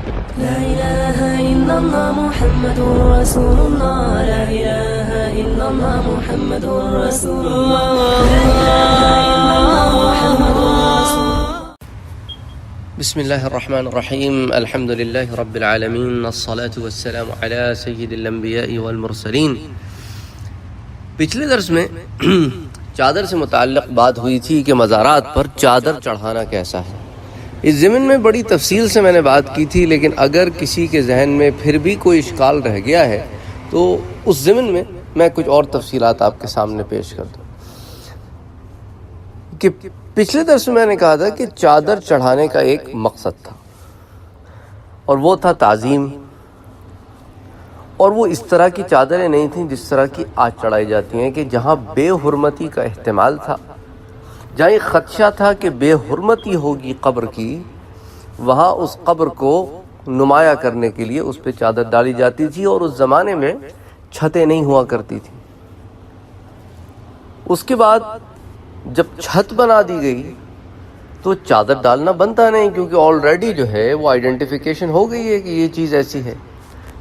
لا إله إلا الله محمد رسول الله لا إله إلا الله محمد رسول الله لا إله إلا الله محمد رسول الله. بسم الله الرحمن الرحيم الحمد لله رب العالمين الصلاة والسلام على سيد الانبیاء والمرسلین. پچھلے درس میں چادر سے متعلق بات ہوئی تھی کہ مزارات پر چادر چڑھانا کیسا ہے. اس ضمن میں بڑی تفصیل سے میں نے بات کی تھی، لیکن اگر کسی کے ذہن میں پھر بھی کوئی اشکال رہ گیا ہے تو اس ضمن میں میں کچھ اور تفصیلات آپ کے سامنے پیش کر دوں. کہ پچھلے درس میں میں نے کہا تھا کہ چادر چڑھانے کا ایک مقصد تھا، اور وہ تھا تعظیم. اور وہ اس طرح کی چادریں نہیں تھیں جس طرح کی آج چڑھائی جاتی ہیں، کہ جہاں بے حرمتی کا احتمال تھا، جہاں یہ خدشہ تھا کہ بے حرمتی ہوگی قبر کی، وہاں اس قبر کو نمایاں کرنے کے لیے اس پہ چادر ڈالی جاتی تھی. اور اس زمانے میں چھتیں نہیں ہوا کرتی تھی. اس کے بعد جب چھت بنا دی گئی تو چادر ڈالنا بنتا نہیں، کیونکہ آلریڈی جو ہے وہ آئیڈینٹیفیکیشن ہو گئی ہے کہ یہ چیز ایسی ہے.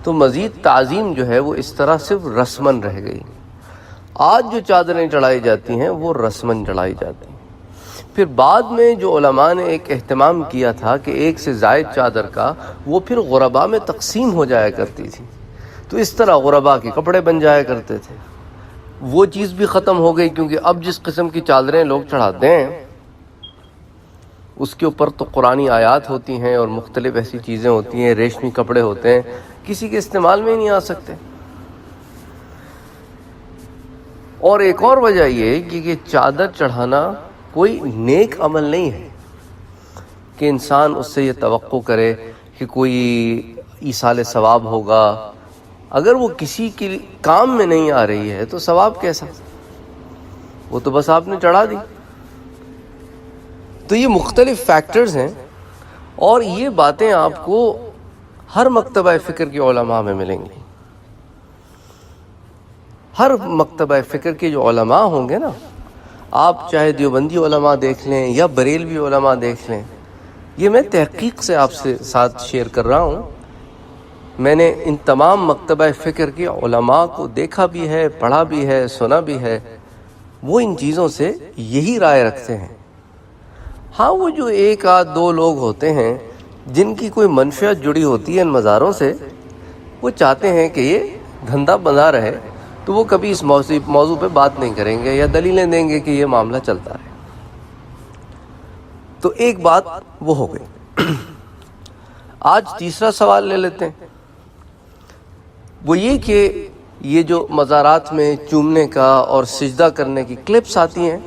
تو مزید تعظیم جو ہے وہ اس طرح صرف رسمن رہ گئی. آج جو چادریں چڑھائی جاتی ہیں وہ رسمن چڑھائی جاتی ہیں. پھر بعد میں جو علماء نے ایک اہتمام کیا تھا کہ ایک سے زائد چادر کا وہ پھر غرباء میں تقسیم ہو جایا کرتی تھی، تو اس طرح غرباء کے کپڑے بن جایا کرتے تھے. وہ چیز بھی ختم ہو گئی، کیونکہ اب جس قسم کی چادریں لوگ چڑھاتے ہیں اس کے اوپر تو قرآنی آیات ہوتی ہیں اور مختلف ایسی چیزیں ہوتی ہیں، ریشمی کپڑے ہوتے ہیں، کسی کے استعمال میں ہی نہیں آ سکتے. اور ایک اور وجہ یہ کہ یہ چادر چڑھانا کوئی نیک عمل نہیں ہے کہ انسان اس سے یہ توقع کرے کہ کوئی ایصال ثواب ہوگا. اگر وہ کسی کے کام میں نہیں آ رہی ہے تو ثواب کیسا؟ وہ تو بس آپ نے چڑھا دی. تو یہ مختلف فیکٹرز ہیں، اور یہ باتیں آپ کو ہر مکتبہ فکر کے علماء میں ملیں گی. ہر مکتبہ فکر کے جو علماء ہوں گے نا، آپ چاہے دیوبندی علماء دیکھ لیں یا بریلوی علماء دیکھ لیں، یہ میں تحقیق سے آپ سے ساتھ شیئر کر رہا ہوں. میں نے ان تمام مکتبہ فکر کے علماء کو دیکھا بھی ہے، پڑھا بھی ہے، سنا بھی ہے. وہ ان چیزوں سے یہی رائے رکھتے ہیں. ہاں، وہ جو ایک آدھ دو لوگ ہوتے ہیں جن کی کوئی منفعت جڑی ہوتی ہے ان مزاروں سے، وہ چاہتے ہیں کہ یہ دھندا بنا رہے، تو وہ کبھی اس موضوع پہ بات نہیں کریں گے یا دلیلیں دیں گے کہ یہ معاملہ چلتا ہے. تو ایک بات وہ ہو گئی. آج تیسرا سوال لے لیتے ہیں. وہ یہ کہ یہ جو مزارات میں چومنے کا اور سجدہ کرنے کی کلپس آتی ہیں،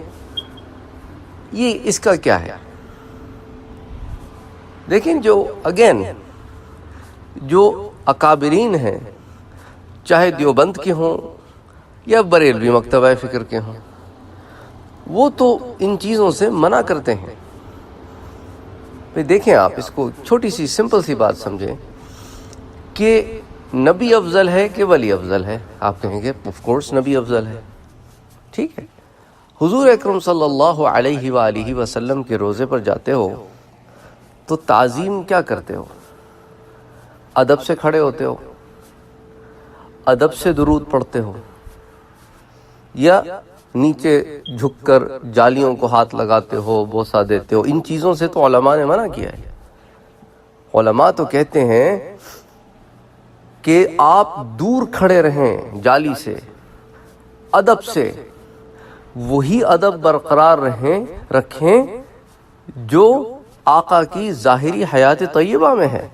یہ اس کا کیا ہے؟ لیکن جو اکابرین ہیں، چاہے دیوبند کے ہوں یا بریلوی مکتبہ فکر کے ہوں، وہ تو ان چیزوں سے منع کرتے ہیں. دیکھیں، آپ اس کو چھوٹی سی سمپل سی بات سمجھیں کہ نبی افضل ہے کہ ولی افضل ہے؟ آپ کہیں گے آف کورس نبی افضل ہے. ٹھیک ہے، حضور اکرم صلی اللہ علیہ وآلہ وسلم کے روضے پر جاتے ہو تو تعظیم کیا کرتے ہو؟ ادب سے کھڑے ہوتے ہو، ادب سے درود پڑھتے ہو، یا نیچے جھک کر جالیوں کو ہاتھ لگاتے ہو، بوسہ دیتے ہو؟ ان چیزوں سے تو علماء نے منع کیا ہے. علماء تو کہتے ہیں کہ آپ دور کھڑے رہیں جالی سے، ادب سے. وہی ادب برقرار رکھیں جو آقا کی ظاہری حیات طیبہ میں ہے.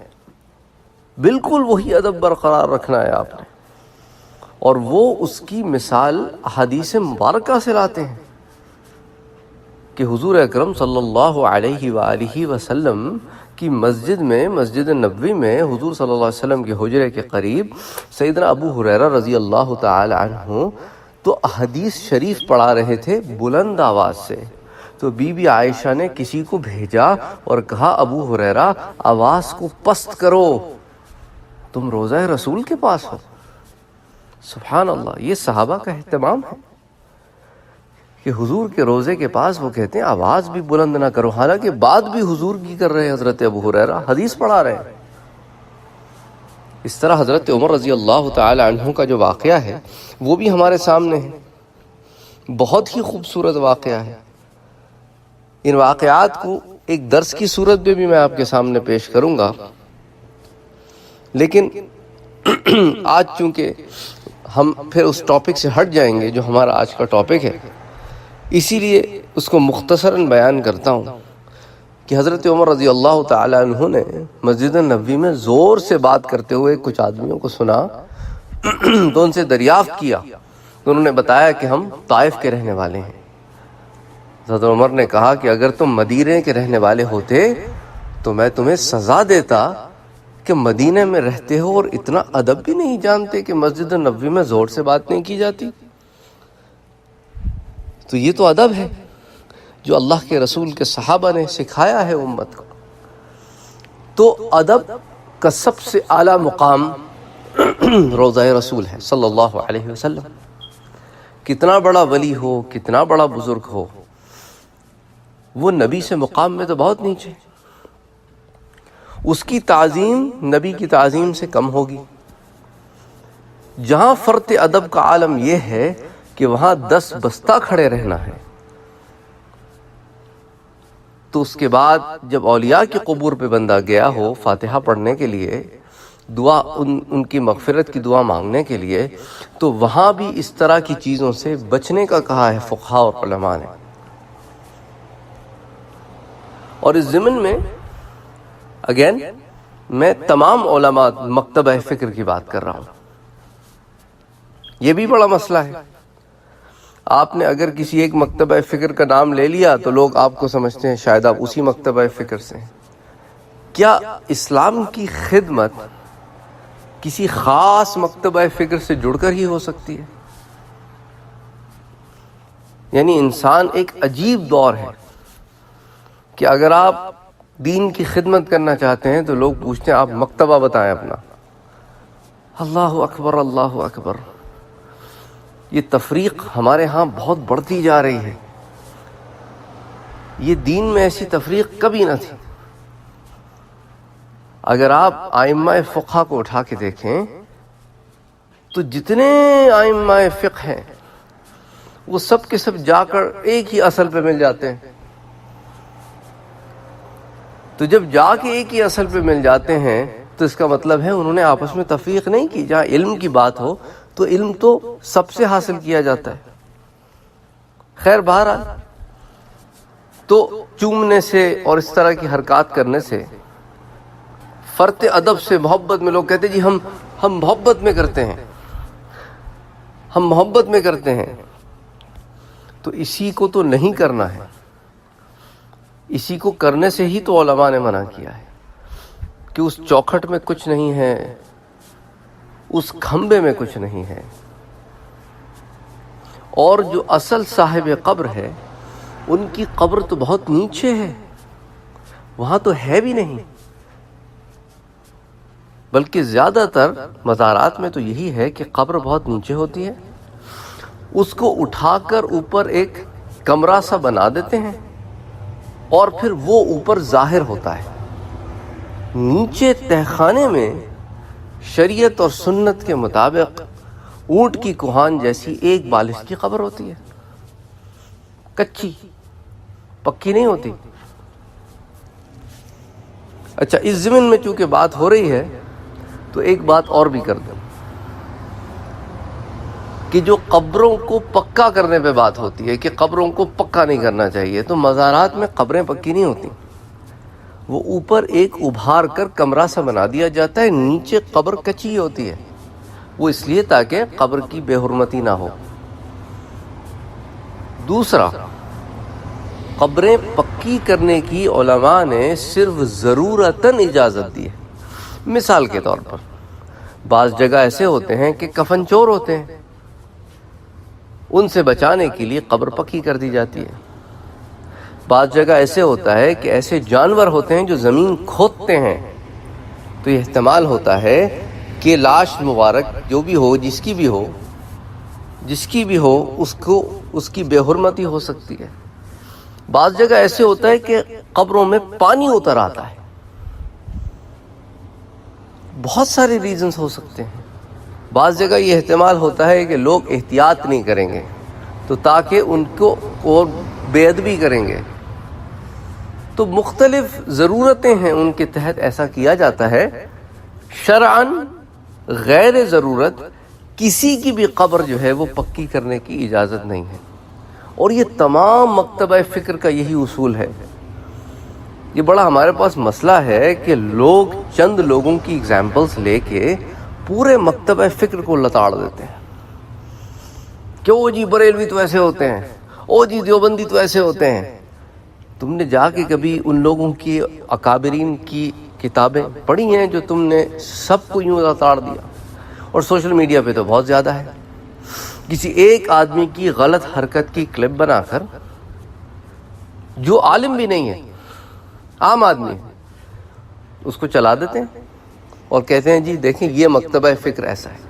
بالکل وہی ادب برقرار رکھنا ہے آپ نے. اور وہ اس کی مثال احادیث مبارکہ سے لاتے ہیں کہ حضور اکرم صلی اللہ علیہ وآلہ وسلم کی مسجد نبوی میں، حضور صلی اللہ علیہ وسلم کے حجرے کے قریب سیدنا ابو ہریرہ رضی اللہ تعالی عنہ تو حدیث شریف پڑھا رہے تھے بلند آواز سے. تو بی بی عائشہ نے کسی کو بھیجا اور کہا، ابو ہریرہ آواز کو پست کرو، تم روضہ رسول کے پاس ہو. سبحان اللہ، یہ صحابہ کا اہتمام ہے کہ حضور کے روزے کے پاس وہ کہتے ہیں آواز بھی بلند نہ کرو، حالانکہ بات بھی حضور کی کر رہے ہیں. حضرت ابو ہریرہ حدیث پڑھا رہے ہیں. اس طرح حضرت عمر رضی اللہ تعالی عنہ کا جو واقعہ ہے وہ بھی ہمارے سامنے ہے، بہت ہی خوبصورت واقعہ ہے۔ ان واقعات کو ایک درس کی صورت میں بھی میں آپ کے سامنے پیش کروں گا، لیکن آج چونکہ ہم پھر اس ٹاپک سے ہٹ جائیں گے جو ہمارا آج کا ٹاپک ہے، اسی لیے اس کو مختصراً بیان کرتا ہوں کہ حضرت عمر رضی اللہ تعالی عنہ نے مسجد نبوی میں زور سے بات کرتے ہوئے کچھ آدمیوں کو سنا تو ان سے دریافت کیا، تو انہوں نے بتایا کہ ہم طائف کے رہنے والے ہیں۔ حضرت عمر نے کہا کہ اگر تم مدینے کے رہنے والے ہوتے تو میں تمہیں سزا دیتا کہ مدینے میں رہتے ہو اور اتنا ادب بھی نہیں جانتے کہ مسجد نبوی میں زور سے بات نہیں کی جاتی۔ تو یہ تو ادب ہے جو اللہ کے رسول کے صحابہ نے سکھایا ہے امت کو۔ تو ادب کا سب سے اعلیٰ مقام روضہ رسول ہے صلی اللہ علیہ وسلم۔ کتنا بڑا ولی ہو، کتنا بڑا بزرگ ہو، وہ نبی سے مقام میں تو بہت نیچے، اس کی تعظیم نبی کی تعظیم سے کم ہوگی۔ جہاں فرط ادب کا عالم یہ ہے کہ وہاں 10 بستہ کھڑے رہنا ہے، تو اس کے بعد جب اولیاء کی قبور پہ بندہ گیا ہو فاتحہ پڑھنے کے لیے، دعا ان کی مغفرت کی دعا مانگنے کے لیے، تو وہاں بھی اس طرح کی چیزوں سے بچنے کا کہا ہے فقہاء اور علماء نے۔ اور اس ضمن میں اگین میں تمام علماء مکتبہ فکر کی بات کر رہا ہوں، یہ بھی بڑا مسئلہ ہے۔ آپ نے اگر کسی ایک مکتبہ فکر کا نام لے لیا تو لوگ آپ کو سمجھتے ہیں شاید آپ اسی مکتبہ فکر سے ہیں۔ کیا اسلام کی خدمت کسی خاص مکتبہ فکر سے جڑ کر ہی ہو سکتی ہے؟ یعنی انسان ایک عجیب دور ہے کہ اگر آپ دین کی خدمت کرنا چاہتے ہیں تو لوگ پوچھتے ہیں آپ مکتبہ بتائیں اپنا۔ اللہ اکبر، اللہ اکبر۔ یہ تفریق ہمارے ہاں بہت بڑھتی جا رہی ہے۔ یہ دین میں ایسی تفریق کبھی نہ تھی۔ اگر آپ ائمہ فقہ کو اٹھا کے دیکھیں تو جتنے ائمہ فقہ ہیں وہ سب کے سب جا کر ایک ہی اصل پہ مل جاتے ہیں۔ تو جب جا کے ایک ہی اصل پہ مل جاتے ہیں تو اس کا مطلب ہے انہوں نے آپس میں تفریق نہیں کی۔ جہاں علم کی بات ہو تو علم تو سب سے حاصل کیا جاتا ہے۔ خیر بہرحال، تو چومنے سے اور اس طرح کی حرکات کرنے سے، فرط ادب سے محبت میں لوگ کہتے ہیں جی ہم محبت میں کرتے ہیں، ہم محبت میں کرتے ہیں، تو اسی کو تو نہیں کرنا ہے۔ اسی کو کرنے سے ہی تو علماء نے منع کیا ہے کہ اس چوکھٹ میں کچھ نہیں ہے، اس کھمبے میں کچھ نہیں ہے، اور جو اصل صاحب قبر ہے ان کی قبر تو بہت نیچے ہے، وہاں تو ہے بھی نہیں۔ بلکہ زیادہ تر مزارات میں تو یہی ہے کہ قبر بہت نیچے ہوتی ہے، اس کو اٹھا کر اوپر ایک کمرہ سا بنا دیتے ہیں اور پھر وہ اوپر ظاہر ہوتا ہے۔ نیچے تہخانے میں شریعت اور سنت کے مطابق اونٹ کی کوہان جیسی ایک بالش کی قبر ہوتی ہے، کچی، پکی نہیں ہوتی۔ اچھا، اس ضمن میں چونکہ بات ہو رہی ہے تو ایک بات اور بھی کر دوں کہ جو قبروں کو پکا کرنے پہ بات ہوتی ہے کہ قبروں کو پکا نہیں کرنا چاہیے، تو مزارات میں قبریں پکی نہیں ہوتی، وہ اوپر ایک ابھار کر کمرہ سا بنا دیا جاتا ہے، نیچے قبر کچی ہوتی ہے، وہ اس لیے تاکہ قبر کی بے حرمتی نہ ہو۔ دوسرا، قبریں پکی کرنے کی علماء نے صرف ضرورتاً اجازت دی ہے۔ مثال کے طور پر بعض جگہ ایسے ہوتے ہیں کہ کفن چور ہوتے ہیں، ان سے بچانے کے لیے قبر پکی کر دی جاتی ہے۔ بعض جگہ ایسے ہوتا ہے کہ ایسے جانور ہوتے ہیں جو زمین کھودتے ہیں، تو یہ احتمال ہوتا ہے کہ لاش مبارک جو بھی ہو، جس کی بھی ہو اس کی بے حرمتی ہو سکتی ہے۔ بعض جگہ ایسے ہوتا ہے کہ قبروں میں پانی اتر آتا ہے، بہت سارے ریزنز ہو سکتے ہیں. بعض جگہ یہ احتمال ہوتا ہے کہ لوگ احتیاط نہیں کریں گے تو تاکہ ان کو اور بے ادبی کریں گے. تو مختلف ضرورتیں ہیں، ان کے تحت ایسا کیا جاتا ہے. شرعاً غیر ضرورت کسی کی بھی قبر جو ہے وہ پکی کرنے کی اجازت نہیں ہے. اور یہ تمام مکتبہ فکر کا یہی اصول ہے. یہ بڑا ہمارے پاس مسئلہ ہے کہ لوگ چند لوگوں کی ایگزامپلس لے کے پورے مکتبہ فکر کو لتاڑ دیتے ہیں کہ او جی بریلوی تو ایسے ہوتے ہیں، او جی دیوبندی تو ایسے ہوتے ہیں. تم نے جا کے کبھی ان لوگوں کی اکابرین کی کتابیں پڑھی ہیں جو تم نے سب کو یوں لتاڑ دیا؟ اور سوشل میڈیا پہ تو بہت زیادہ ہے. کسی ایک آدمی کی غلط حرکت کی کلپ بنا کر، جو عالم بھی نہیں ہے، عام آدمی ہے، اس کو چلا دیتے ہیں اور کہتے ہیں جی دیکھیں یہ مکتبہ فکر ایسا ہے.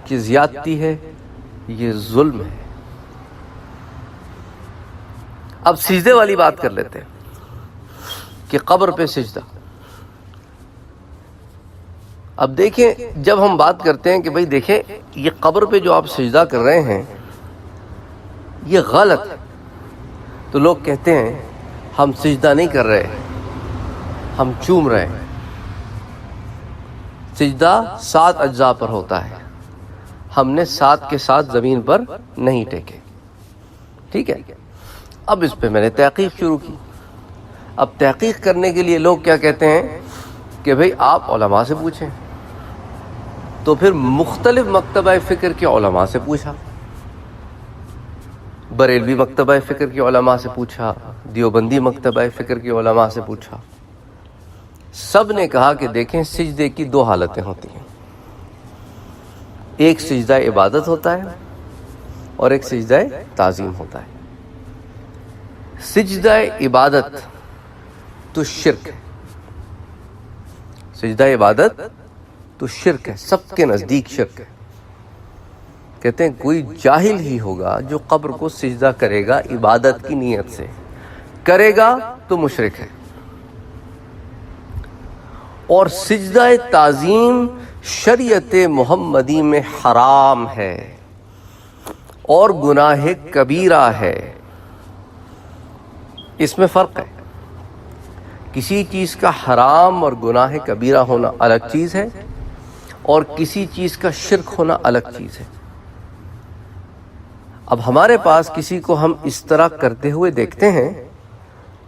کہ زیادتی ہے، یہ ظلم ہے. اب سجدے والی بات کر لیتے ہیں کہ قبر پہ سجدہ. اب دیکھیں جب ہم بات کرتے ہیں کہ بھئی دیکھیں یہ قبر پہ جو آپ سجدہ کر رہے ہیں یہ غلط ہے، تو لوگ کہتے ہیں ہم سجدہ نہیں کر رہے، ہم چوم رہے ہیں. سجدہ 7 اجزاء پر ہوتا ہے، ہم نے 7 کے 7 زمین پر نہیں ٹیکے. ٹھیک ہے. اب اس پہ میں نے تحقیق شروع کی. اب تحقیق کرنے کے لیے لوگ کیا کہتے ہیں کہ بھئی آپ علماء سے پوچھیں. تو پھر مختلف مکتبہ فکر کے علماء سے پوچھا، بریلوی مکتبہ فکر کے علماء سے پوچھا، دیوبندی مکتبہ فکر کے علماء سے پوچھا. سب نے کہا کہ دیکھیں سجدے کی 2 حالتیں ہوتی ہیں. ایک سجدہ عبادت ہوتا ہے اور ایک سجدہ تعظیم ہوتا ہے. سجدہ عبادت تو شرک ہے. سجدہ عبادت تو شرک ہے، سب کے نزدیک شرک ہے. کہتے ہیں کوئی جاہل ہی ہوگا جو قبر کو سجدہ کرے گا عبادت کی نیت سے، کرے گا تو مشرک ہے. اور سجدہ تعظیم شریعت محمدی میں حرام ہے اور گناہ کبیرہ ہے. اس میں فرق ہے. کسی چیز کا حرام اور گناہ کبیرہ ہونا الگ چیز ہے اور کسی چیز کا شرک ہونا الگ چیز ہے. اب ہمارے پاس کسی کو ہم اس طرح کرتے ہوئے دیکھتے ہیں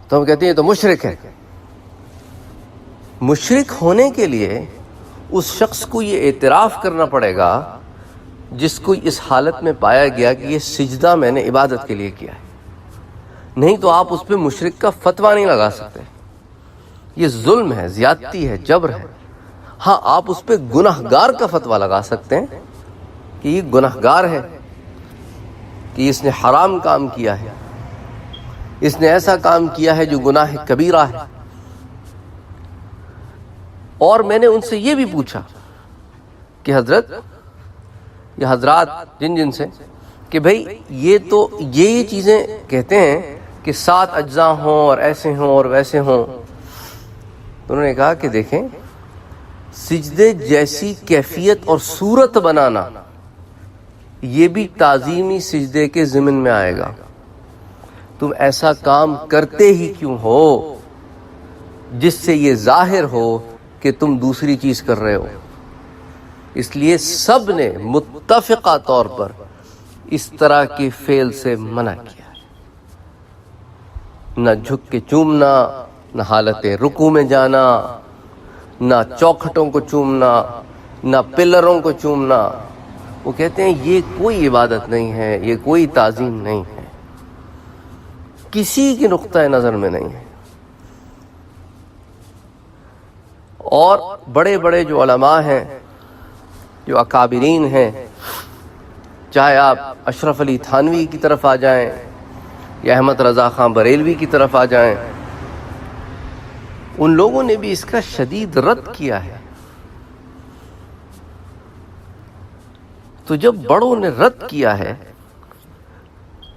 تو ہم کہتے ہیں یہ تو مشرک ہے. مشرک ہونے کے لیے اس شخص کو یہ اعتراف کرنا پڑے گا جس کو اس حالت میں پایا گیا کہ یہ سجدہ میں نے عبادت کے لیے کیا ہے. نہیں تو آپ اس پہ مشرک کا فتویٰ نہیں لگا سکتے. یہ ظلم ہے، زیادتی ہے، جبر ہے. ہاں آپ اس پہ گناہگار کا فتویٰ لگا سکتے ہیں کہ یہ گناہگار ہے، کہ اس نے حرام کام کیا ہے، اس نے ایسا کام کیا ہے جو گناہ کبیرہ ہے. اور میں نے ان سے یہ بھی پوچھا کہ حضرت یا حضرات جن سے کہ بھئی یہ تو یہ چیزیں کہتے ہیں کہ 7 اجزاء ہوں اور ایسے ہوں اور ویسے ہوں. تو انہوں نے کہا کہ دیکھیں سجدے جیسی کیفیت اور صورت بنانا یہ بھی تعظیمی سجدے کے ضمن میں آئے گا. تم ایسا کام کرتے ہی کیوں ہو جس سے یہ ظاہر ہو کہ تم دوسری چیز کر رہے ہو. اس لیے سب نے متفقہ طور پر اس طرح کے فعل سے منع کیا. نہ جھک کے چومنا، نہ حالت رکوع میں جانا، نہ چوکھٹوں کو چومنا، نہ پلروں کو چومنا. وہ کہتے ہیں یہ کوئی عبادت نہیں ہے، یہ کوئی تعظیم نہیں ہے، کسی کی نقطہ نظر میں نہیں ہے. اور بڑے بڑے جو علماء ہیں، جو اکابرین ہیں، چاہے آپ اشرف علی تھانوی کی طرف آ جائیں یا احمد رضا خان بریلوی کی طرف آ جائیں، ان لوگوں نے بھی اس کا شدید رد کیا ہے. تو جب بڑوں نے رد کیا ہے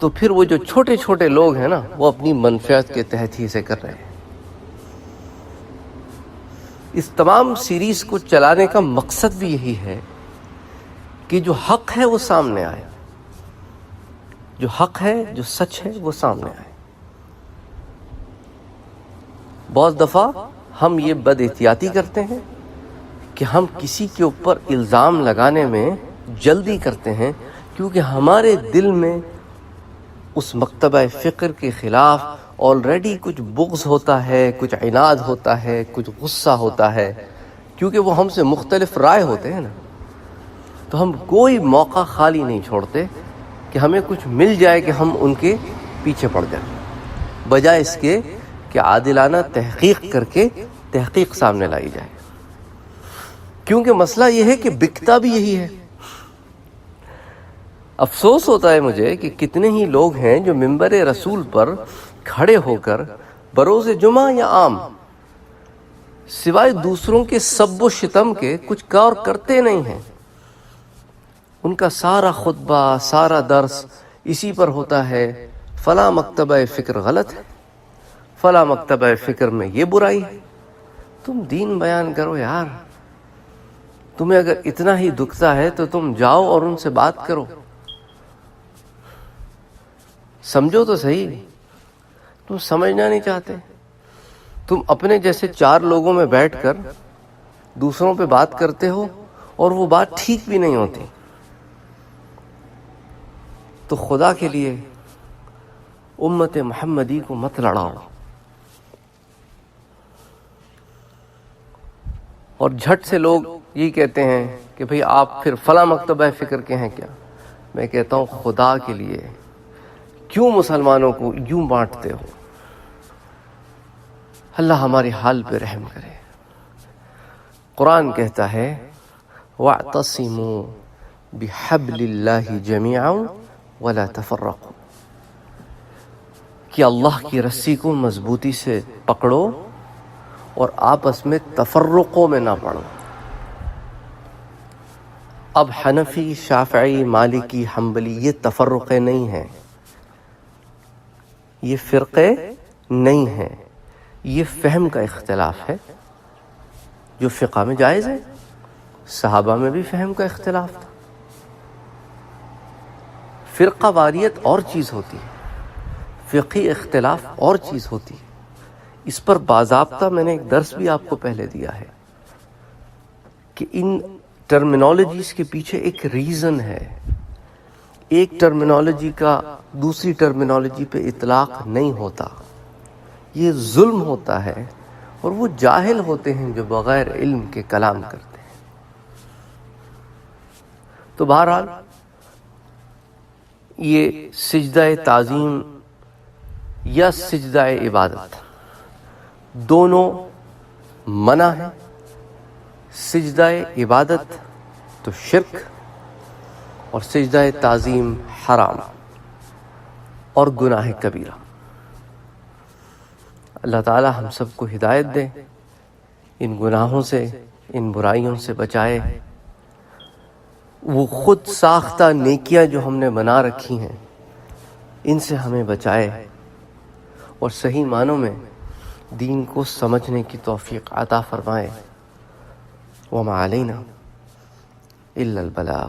تو پھر وہ جو چھوٹے چھوٹے لوگ ہیں نا وہ اپنی منفعت کے تحت ہی اسے کر رہے ہیں. اس تمام سیریز کو چلانے کا مقصد بھی یہی ہے کہ جو حق ہے وہ سامنے آئے، جو حق ہے، جو سچ ہے وہ سامنے آئے۔ بہت دفعہ ہم یہ بد احتیاطی کرتے ہیں کہ ہم کسی کے اوپر الزام لگانے میں جلدی کرتے ہیں، کیونکہ ہمارے دل میں اس مکتبہ فکر کے خلاف آلریڈی کچھ بغض ہوتا ہے، کچھ عناد ہوتا ہے، کچھ غصہ ہوتا ہے، کیونکہ وہ ہم سے مختلف رائے ہوتے ہیں نا، تو ہم کوئی موقع خالی نہیں چھوڑتے کہ ہمیں کچھ مل جائے کہ ہم ان کے پیچھے پڑ جائیں، بجائے اس کے کہ عادلانہ تحقیق کر کے تحقیق سامنے لائی جائے۔ کیونکہ مسئلہ یہ ہے کہ بکتا بھی یہی ہے۔ افسوس ہوتا ہے مجھے کہ کتنے ہی لوگ ہیں جو منبر رسول پر کھڑے ہو کر بروز جمعہ یا عام سوائے دوسروں کے سب و شتم کے کچھ کار کرتے نہیں ہیں۔ ان کا سارا خطبہ، سارا درس اسی پر ہوتا ہے، فلاں مکتبہ فکر غلط ہے، فلاں مکتبہ فکر میں یہ برائی ہے۔ تم دین بیان کرو یار، تمہیں اگر اتنا ہی دکھتا ہے تو تم جاؤ اور ان سے بات کرو، سمجھو تو صحیح۔ تم سمجھنا نہیں چاہتے، تم اپنے جیسے چار لوگوں میں بیٹھ کر دوسروں پہ بات کرتے ہو اور وہ بات ٹھیک بھی نہیں ہوتی۔ تو خدا کے لیے امت محمدی کو مت لڑاؤ، اور جھٹ سے لوگ یہ کہتے ہیں کہ بھئی آپ پھر فلاں مکتبہ فکر کے ہیں کیا؟ میں کہتا ہوں خدا کے لیے کیوں مسلمانوں کو یوں بانٹتے ہو؟ اللہ ہمارے حال پہ رحم کرے۔ قرآن کہتا ہے وَاعْتَصِمُوا بِحَبْلِ اللَّهِ جَمِيعًا وَلَا تَفَرَّقُوا، کہ اللہ کی رسی کو مضبوطی سے پکڑو اور آپس میں تفرقوں میں نہ پڑو۔ اب حنفی، شافعی، مالکی، حنبلی یہ تفرقے نہیں ہیں، یہ فرقے نہیں ہیں، یہ فہم کا اختلاف ہے جو فقہ میں جائز ہے۔ صحابہ میں بھی فہم کا اختلاف تھا۔ فرقہ واریت اور چیز ہوتی ہے، فقہی اختلاف اور چیز ہوتی ہے۔ اس پر باضابطہ میں نے ایک درس بھی آپ کو پہلے دیا ہے کہ ان ٹرمینالوجیز کے پیچھے ایک ریزن ہے۔ ایک ٹرمینالوجی کا دوسری ٹرمینالوجی پہ اطلاق نہیں ہوتا، یہ ظلم ہوتا ہے، اور وہ جاہل ہوتے ہیں جو بغیر علم کے کلام کرتے ہیں۔ تو بہرحال یہ سجدہ تعظیم یا سجدہ عبادت دونوں منع ہے۔ سجدہ عبادت تو شرک، اور سجدہ تعظیم حرام اور گناہ کبیرہ۔ اللہ تعالی ہم سب کو ہدایت دے، ان گناہوں سے، ان برائیوں سے بچائے، وہ خود ساختہ نیکیاں جو ہم نے بنا رکھی ہیں ان سے ہمیں بچائے، اور صحیح معنوں میں دین کو سمجھنے کی توفیق عطا فرمائے۔ وما علینا الا البلاغ۔